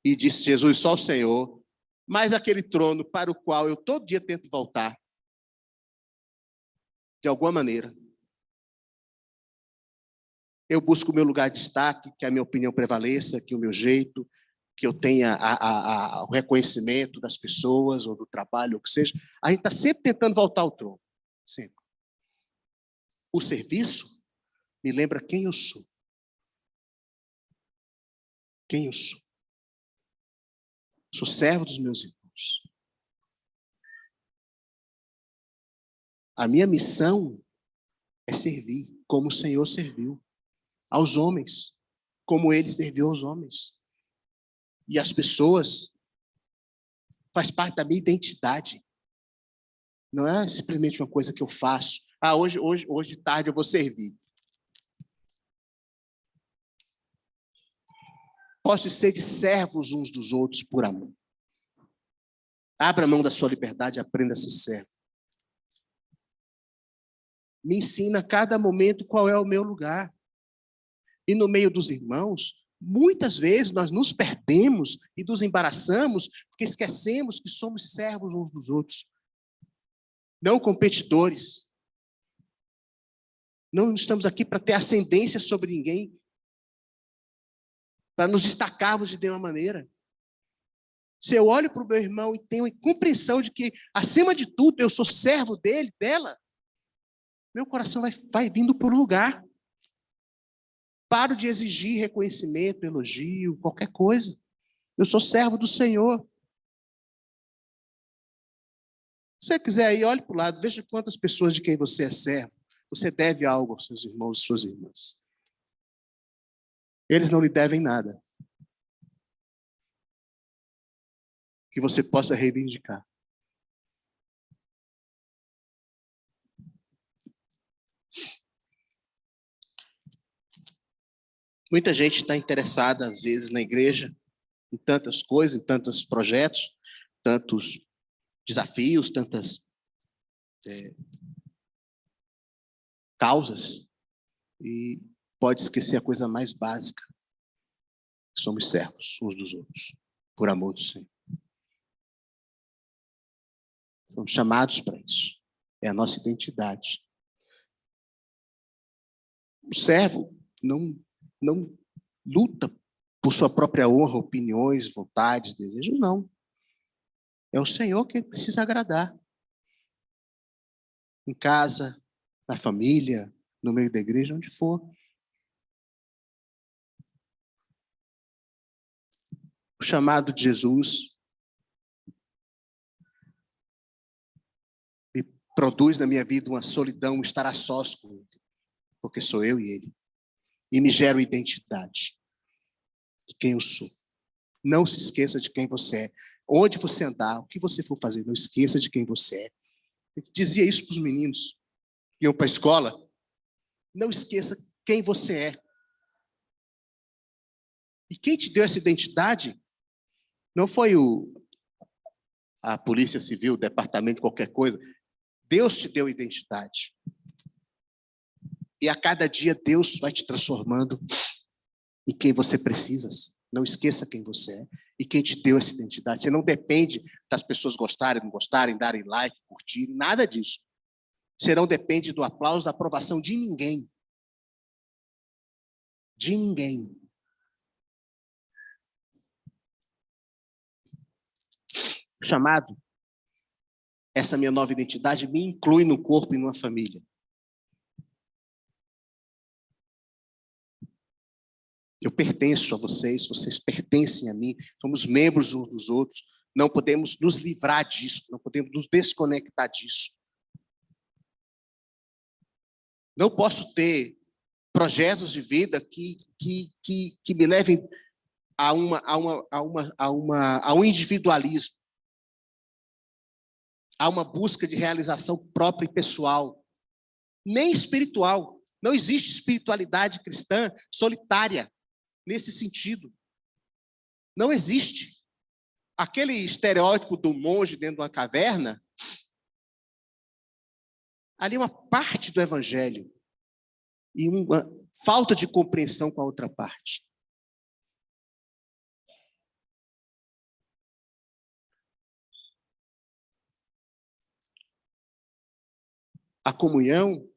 Speaker 1: E disse, Jesus, só o Senhor. Mas aquele trono para o qual eu todo dia tento voltar. De alguma maneira. Eu busco o meu lugar de destaque, que a minha opinião prevaleça, que o meu jeito, que eu tenha o reconhecimento das pessoas, ou do trabalho, ou o que seja. A gente está sempre tentando voltar ao trono. Sempre. O serviço me lembra quem eu sou. Quem eu sou. Sou servo dos meus irmãos. A minha missão é servir como o Senhor serviu aos homens, como ele serviu aos homens. E as pessoas faz parte da minha identidade. Não é simplesmente uma coisa que eu faço. Hoje de tarde eu vou servir. Posso ser de servos uns dos outros por amor. Abra mão da sua liberdade e aprenda a ser servo. Me ensina a cada momento qual é o meu lugar. E no meio dos irmãos, muitas vezes nós nos perdemos e nos embaraçamos porque esquecemos que somos servos uns dos outros. Não competidores. Não estamos aqui para ter ascendência sobre ninguém. Para nos destacarmos de nenhuma maneira. Se eu olho para o meu irmão e tenho a compreensão de que, acima de tudo, eu sou servo dele, dela, meu coração vai vindo para o lugar. Paro de exigir reconhecimento, elogio, qualquer coisa. Eu sou servo do Senhor. Se você quiser aí, olhe para o lado, veja quantas pessoas de quem você é servo. Você deve algo aos seus irmãos e suas irmãs. Eles não lhe devem nada. Que você possa reivindicar. Muita gente está interessada, às vezes, na igreja, em tantas coisas, em tantos projetos, tantos desafios, tantas causas, e pode esquecer a coisa mais básica. Somos servos uns dos outros, por amor do Senhor. Somos chamados para isso. É a nossa identidade. O servo não luta por sua própria honra, opiniões, vontades, desejos, não. É o Senhor que ele precisa agradar. Em casa, na família, no meio da igreja, onde for. O chamado de Jesus produz na minha vida uma solidão, estar a sós com ele, porque sou eu e ele. E me gera identidade de quem eu sou. Não se esqueça de quem você é. Onde você andar, o que você for fazer, não esqueça de quem você é. Eu dizia isso para os meninos que iam para a escola. Não esqueça quem você é. E quem te deu essa identidade não foi a Polícia Civil, o departamento, qualquer coisa. Deus te deu identidade. E a cada dia Deus vai te transformando em quem você precisa. Não esqueça quem você é e quem te deu essa identidade. Você não depende das pessoas gostarem, não gostarem, darem like, curtirem, nada disso. Você não depende do aplauso, da aprovação de ninguém. De ninguém. O chamado, essa minha nova identidade, me inclui no corpo e numa família. Eu pertenço a vocês, vocês pertencem a mim, somos membros uns dos outros, não podemos nos livrar disso, não podemos nos desconectar disso. Não posso ter projetos de vida que me levem a um individualismo, a uma busca de realização própria e pessoal, nem espiritual. Não existe espiritualidade cristã solitária nesse sentido. Não existe. Aquele estereótipo do monge dentro de uma caverna, ali é uma parte do evangelho e uma falta de compreensão com a outra parte. A comunhão,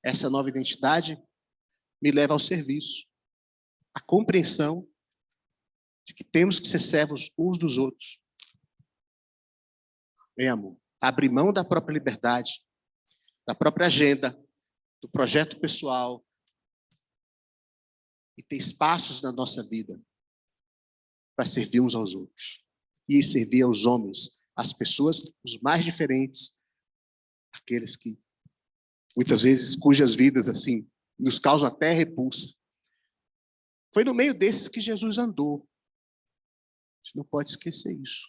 Speaker 1: essa nova identidade, me leva ao serviço. A compreensão de que temos que ser servos uns dos outros. Bem, amor, abrir mão da própria liberdade, da própria agenda, do projeto pessoal e ter espaços na nossa vida para servir uns aos outros. E servir aos homens, às pessoas, os mais diferentes, aqueles que, muitas vezes, cujas vidas, assim, nos causam até repulsa. Foi no meio desses que Jesus andou. A gente não pode esquecer isso.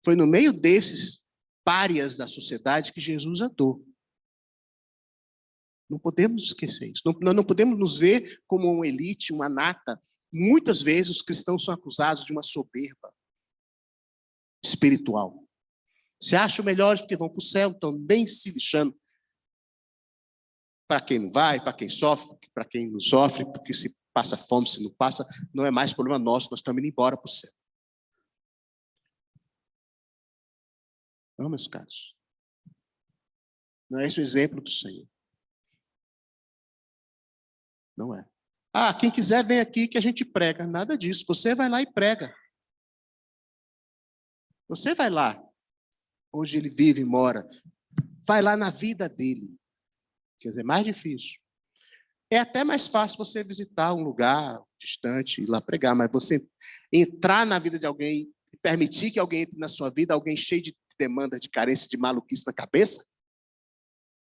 Speaker 1: Foi no meio desses párias da sociedade que Jesus andou. Não podemos esquecer isso. Nós não podemos nos ver como uma elite, uma nata. Muitas vezes os cristãos são acusados de uma soberba espiritual. Se acham melhores porque vão para o céu, estão nem se lixando. Para quem não vai, para quem sofre, para quem não sofre, porque se passa fome, se não passa, não é mais problema nosso, nós estamos indo embora para o céu. Não, meus caros. Não é esse o exemplo do Senhor. Não é. Ah, quem quiser vem aqui que a gente prega. Nada disso. Você vai lá e prega. Você vai lá, onde ele vive e mora. Vai lá na vida dele. Quer dizer, mais difícil. É até mais fácil você visitar um lugar distante e ir lá pregar, mas você entrar na vida de alguém e permitir que alguém entre na sua vida, alguém cheio de demanda, de carência, de maluquice na cabeça,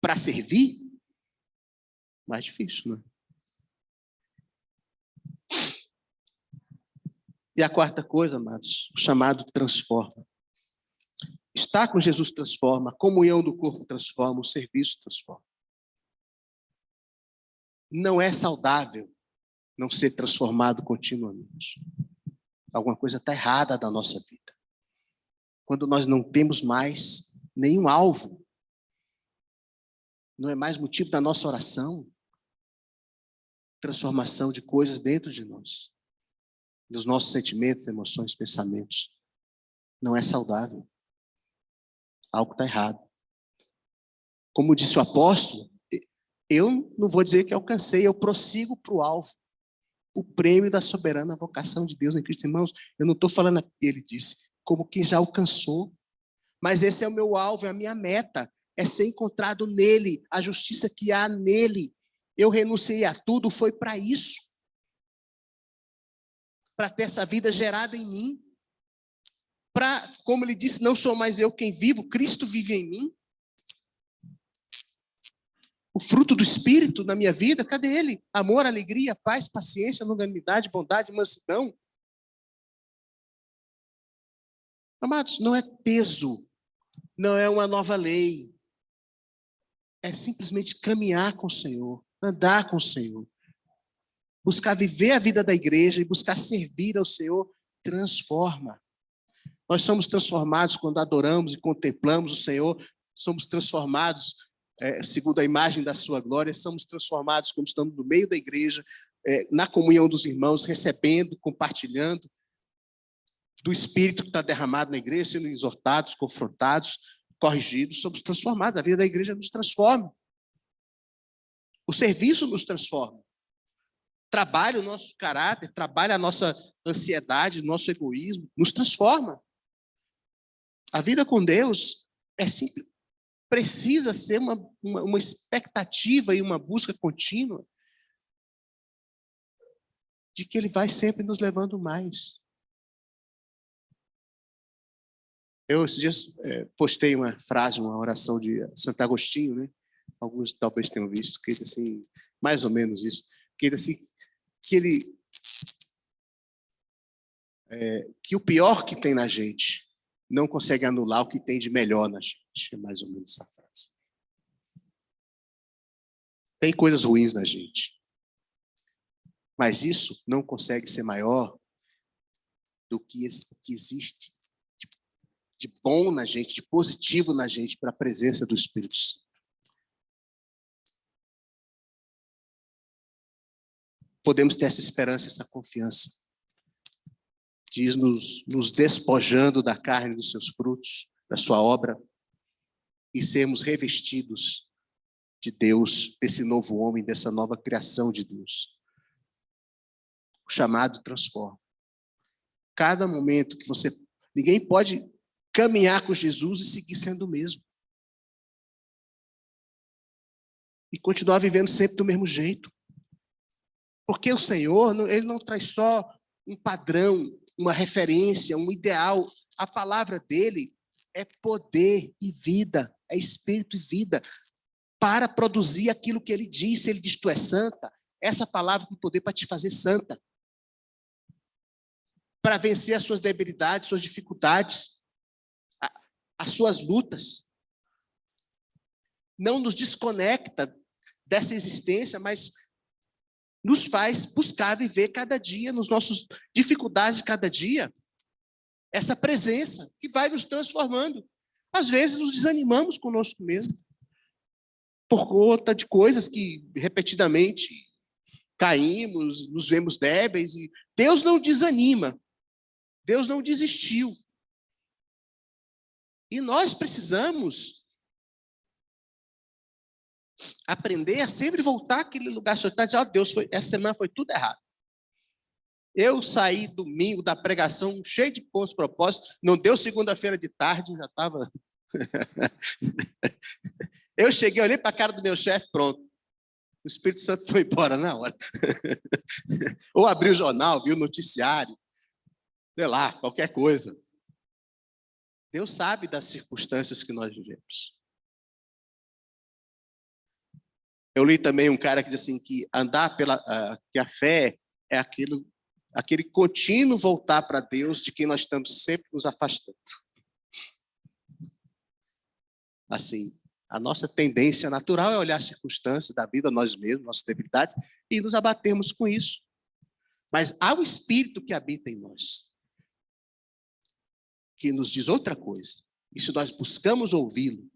Speaker 1: para servir, mais difícil, né? E a quarta coisa, amados, o chamado transforma. Estar com Jesus transforma, a comunhão do corpo transforma, o serviço transforma. Não é saudável não ser transformado continuamente. Alguma coisa está errada da nossa vida. Quando nós não temos mais nenhum alvo, não é mais motivo da nossa oração, transformação de coisas dentro de nós, dos nossos sentimentos, emoções, pensamentos. Não é saudável. Algo está errado. Como disse o apóstolo, eu não vou dizer que alcancei, eu prossigo para o alvo. O prêmio da soberana vocação de Deus em Cristo. Irmãos, eu não estou falando, ele disse, como quem já alcançou. Mas esse é o meu alvo, é a minha meta. É ser encontrado nele, a justiça que há nele. Eu renunciei a tudo, foi para isso. Para ter essa vida gerada em mim. Para, como ele disse, não sou mais eu quem vivo, Cristo vive em mim. O fruto do Espírito na minha vida, cadê ele? Amor, alegria, paz, paciência, longanimidade, bondade, mansidão. Amados, não é peso, não é uma nova lei. É simplesmente caminhar com o Senhor, andar com o Senhor. Buscar viver a vida da igreja e buscar servir ao Senhor transforma. Nós somos transformados quando adoramos e contemplamos o Senhor, somos transformados segundo a imagem da sua glória, somos transformados quando estamos no meio da igreja, na comunhão dos irmãos, recebendo, compartilhando do Espírito que está derramado na igreja, sendo exortados, confrontados, corrigidos, somos transformados, a vida da igreja nos transforma. O serviço nos transforma. Trabalha o nosso caráter, trabalha a nossa ansiedade, o nosso egoísmo, nos transforma. A vida com Deus é simples, precisa ser uma expectativa e uma busca contínua de que Ele vai sempre nos levando mais. Eu, esses dias, postei uma frase, uma oração de Santo Agostinho, né? Alguns talvez tenham visto, que ele assim, mais ou menos isso, que ele assim, que o pior que tem na gente não consegue anular o que tem de melhor na gente. É mais ou menos essa frase. Tem coisas ruins na gente, mas isso não consegue ser maior do que existe de bom na gente, de positivo na gente, para a presença do Espírito Santo. Podemos ter essa esperança, essa confiança, de ir nos despojando da carne dos seus frutos, da sua obra, e sermos revestidos de Deus, desse novo homem, dessa nova criação de Deus. O chamado transforma. Cada momento que você... Ninguém pode caminhar com Jesus e seguir sendo o mesmo. E continuar vivendo sempre do mesmo jeito. Porque o Senhor, Ele não traz só um padrão, uma referência, um ideal. A palavra dele é poder e vida, é espírito e vida, para produzir aquilo que ele disse. Ele diz, tu és santa. Essa palavra tem poder para te fazer santa. Para vencer as suas debilidades, suas dificuldades, as suas lutas. Não nos desconecta dessa existência, mas nos faz buscar viver cada dia, nos nossos dificuldades de cada dia, essa presença que vai nos transformando. Às vezes nos desanimamos conosco mesmo, por conta de coisas que repetidamente caímos, nos vemos débeis. E Deus não desanima, Deus não desistiu. E nós precisamos aprender a sempre voltar àquele lugar solitário e dizer, Deus, essa semana foi tudo errado. Eu saí domingo da pregação cheio de bons propósitos, não deu segunda-feira de tarde, já estava... Eu cheguei, olhei para a cara do meu chefe, pronto. O Espírito Santo foi embora na hora. Ou abriu o jornal, viu o noticiário, sei lá, qualquer coisa. Deus sabe das circunstâncias que nós vivemos. Eu li também um cara que diz assim, que andar que a fé é aquele contínuo voltar para Deus de quem nós estamos sempre nos afastando. Assim, a nossa tendência natural é olhar as circunstâncias da vida, nós mesmos, nossas debilidades, e nos abatermos com isso. Mas há um Espírito que habita em nós, que nos diz outra coisa. E se nós buscamos ouvi-lo,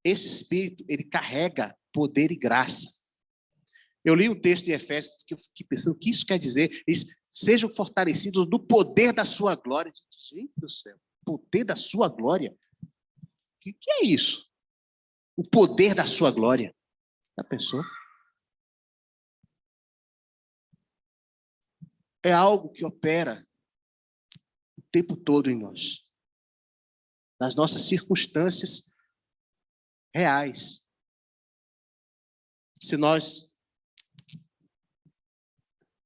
Speaker 1: esse Espírito, ele carrega poder e graça. Eu li um texto em Efésios que eu fiquei pensando o que isso quer dizer. Eles sejam fortalecidos no poder da sua glória. Gente do céu, poder da sua glória? O que é isso? O poder da sua glória. Já pensou? É algo que opera o tempo todo em nós. Nas nossas circunstâncias reais. Se nós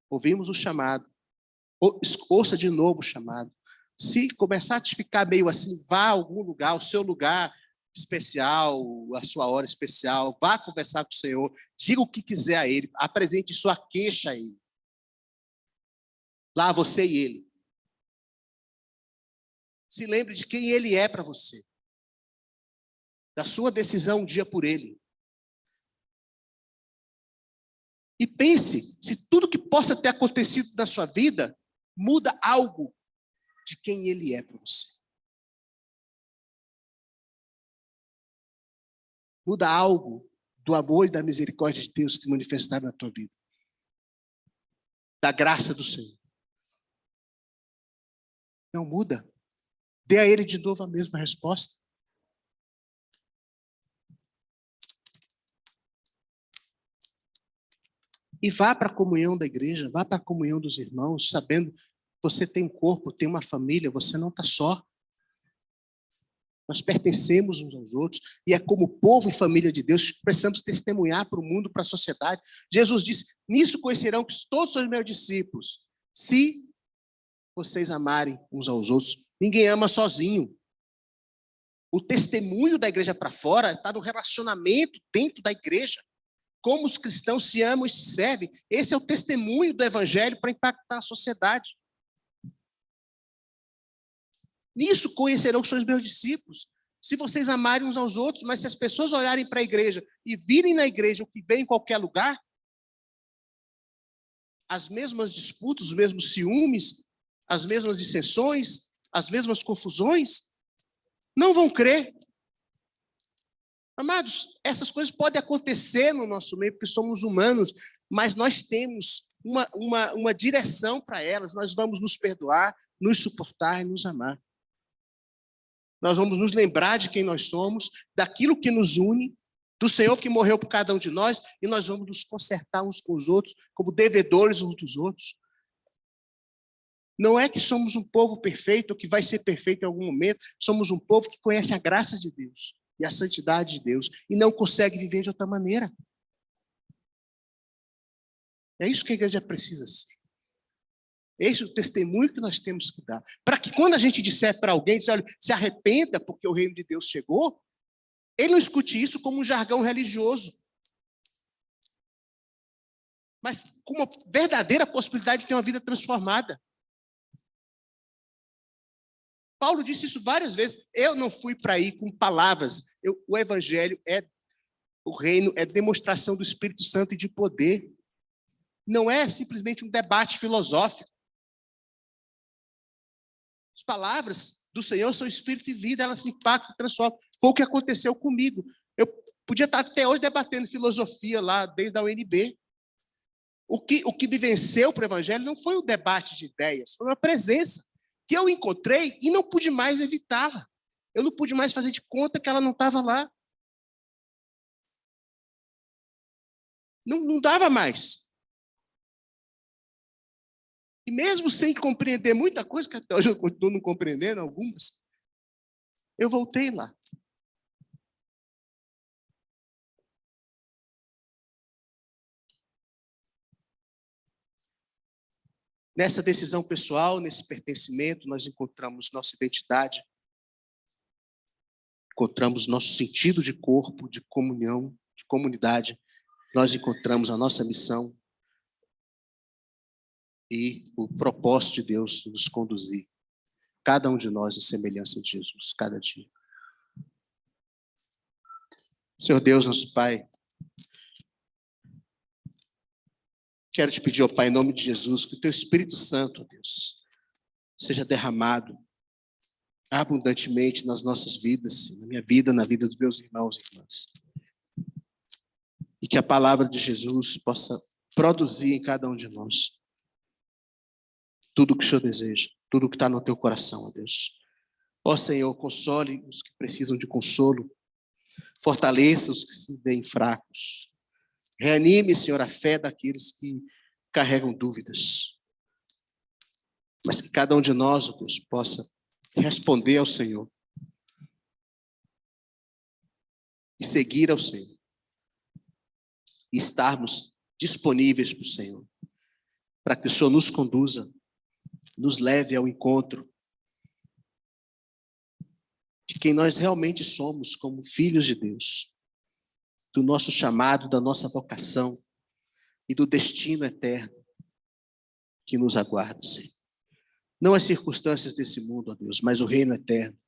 Speaker 1: ouvimos o chamado, ouça de novo o chamado. Se começar a te ficar meio assim, vá a algum lugar, o seu lugar especial, a sua hora especial, vá conversar com o Senhor, diga o que quiser a Ele, apresente sua queixa a Ele. Lá você e Ele. Se lembre de quem Ele é para você. Da sua decisão um dia por Ele. E pense se tudo que possa ter acontecido na sua vida muda algo de quem Ele é para você. Muda algo do amor e da misericórdia de Deus que manifestaram na tua vida. Da graça do Senhor. Não muda. Dê a Ele de novo a mesma resposta. E vá para a comunhão da igreja, vá para a comunhão dos irmãos, sabendo que você tem um corpo, tem uma família, você não está só. Nós pertencemos uns aos outros, e é como povo e família de Deus que precisamos testemunhar para o mundo, para a sociedade. Jesus disse, nisso conhecerão que todos são meus discípulos, se vocês amarem uns aos outros. Ninguém ama sozinho. O testemunho da igreja para fora está no relacionamento dentro da igreja. Como os cristãos se amam e se servem. Esse é o testemunho do evangelho para impactar a sociedade. Nisso conhecerão que sois meus discípulos. Se vocês amarem uns aos outros, mas se as pessoas olharem para a igreja e virem na igreja o que vem em qualquer lugar, as mesmas disputas, os mesmos ciúmes, as mesmas dissensões, as mesmas confusões, não vão crer. Amados, essas coisas podem acontecer no nosso meio, porque somos humanos, mas nós temos uma direção para elas. Nós vamos nos perdoar, nos suportar e nos amar. Nós vamos nos lembrar de quem nós somos, daquilo que nos une, do Senhor que morreu por cada um de nós, e nós vamos nos consertar uns com os outros, como devedores uns dos outros. Não é que somos um povo perfeito, ou que vai ser perfeito em algum momento, somos um povo que conhece a graça de Deus e a santidade de Deus, e não consegue viver de outra maneira. É isso que a igreja precisa ser. Esse é o testemunho que nós temos que dar. Para que quando a gente disser para alguém, olha, se arrependa porque o reino de Deus chegou, ele não escute isso como um jargão religioso, mas com uma verdadeira possibilidade de ter uma vida transformada. Paulo disse isso várias vezes. Eu não fui para ir com palavras. O evangelho o reino é demonstração do Espírito Santo e de poder. Não é simplesmente um debate filosófico. As palavras do Senhor são espírito e vida, elas se impactam e transformam. Foi o que aconteceu comigo. Eu podia estar até hoje debatendo filosofia lá, desde a UNB. O que me venceu para o evangelho não foi o debate de ideias, foi uma presença que eu encontrei e não pude mais evitá-la. Eu não pude mais fazer de conta que ela não estava lá. Não dava mais. E mesmo sem compreender muita coisa, que até hoje eu continuo não compreendendo algumas, eu voltei lá. Nessa decisão pessoal, nesse pertencimento, nós encontramos nossa identidade, encontramos nosso sentido de corpo, de comunhão, de comunidade, nós encontramos a nossa missão e o propósito de Deus de nos conduzir, cada um de nós em semelhança de Jesus, cada dia. Senhor Deus, nosso Pai, quero te pedir, ó Pai, em nome de Jesus, que o Teu Espírito Santo, ó Deus, seja derramado abundantemente nas nossas vidas, na minha vida, na vida dos meus irmãos e irmãs. E que a palavra de Jesus possa produzir em cada um de nós tudo o que o Senhor deseja, tudo o que está no Teu coração, ó Deus. Ó Senhor, console os que precisam de consolo, fortaleça os que se veem fracos. Reanime, Senhor, a fé daqueles que carregam dúvidas. Mas que cada um de nós, ó Deus, possa responder ao Senhor e seguir ao Senhor e estarmos disponíveis para o Senhor, para que o Senhor nos conduza, nos leve ao encontro de quem nós realmente somos como filhos de Deus, do nosso chamado, da nossa vocação e do destino eterno que nos aguarda, Senhor. Não as circunstâncias desse mundo, ó Deus, mas o reino eterno.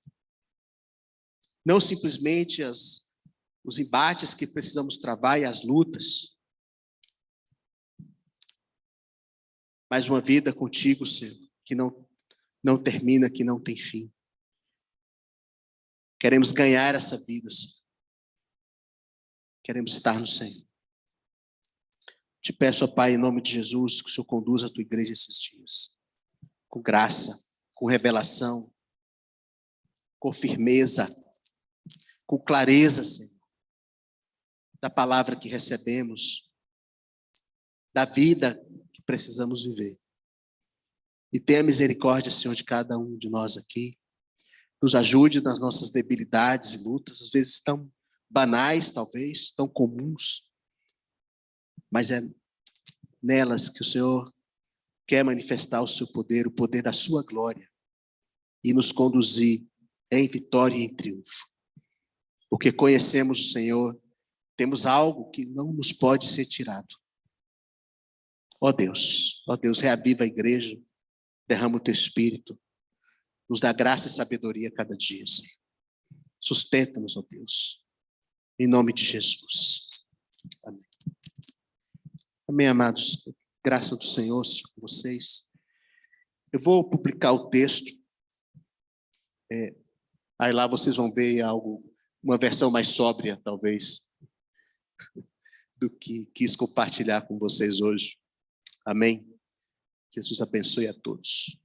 Speaker 1: Não simplesmente os embates que precisamos travar e as lutas, mas uma vida contigo, Senhor, que não termina, que não tem fim. Queremos ganhar essa vida, Senhor. Queremos estar no Senhor. Te peço, ó Pai, em nome de Jesus, que o Senhor conduza a tua igreja esses dias, com graça, com revelação, com firmeza, com clareza, Senhor, da palavra que recebemos, da vida que precisamos viver. E tenha misericórdia, Senhor, de cada um de nós aqui. Nos ajude nas nossas debilidades e lutas, às vezes tão banais, talvez, tão comuns, mas é nelas que o Senhor quer manifestar o seu poder, o poder da sua glória, e nos conduzir em vitória e em triunfo. Porque conhecemos o Senhor, temos algo que não nos pode ser tirado. Ó Deus, reaviva a igreja, derrama o teu Espírito, nos dá graça e sabedoria a cada dia, Senhor. Sustenta-nos, ó Deus, em nome de Jesus. Amém. Amém, amados. Graça do Senhor seja com vocês. Eu vou publicar o texto. Aí lá vocês vão ver uma versão mais sóbria, talvez, do que quis compartilhar com vocês hoje. Amém? Jesus abençoe a todos.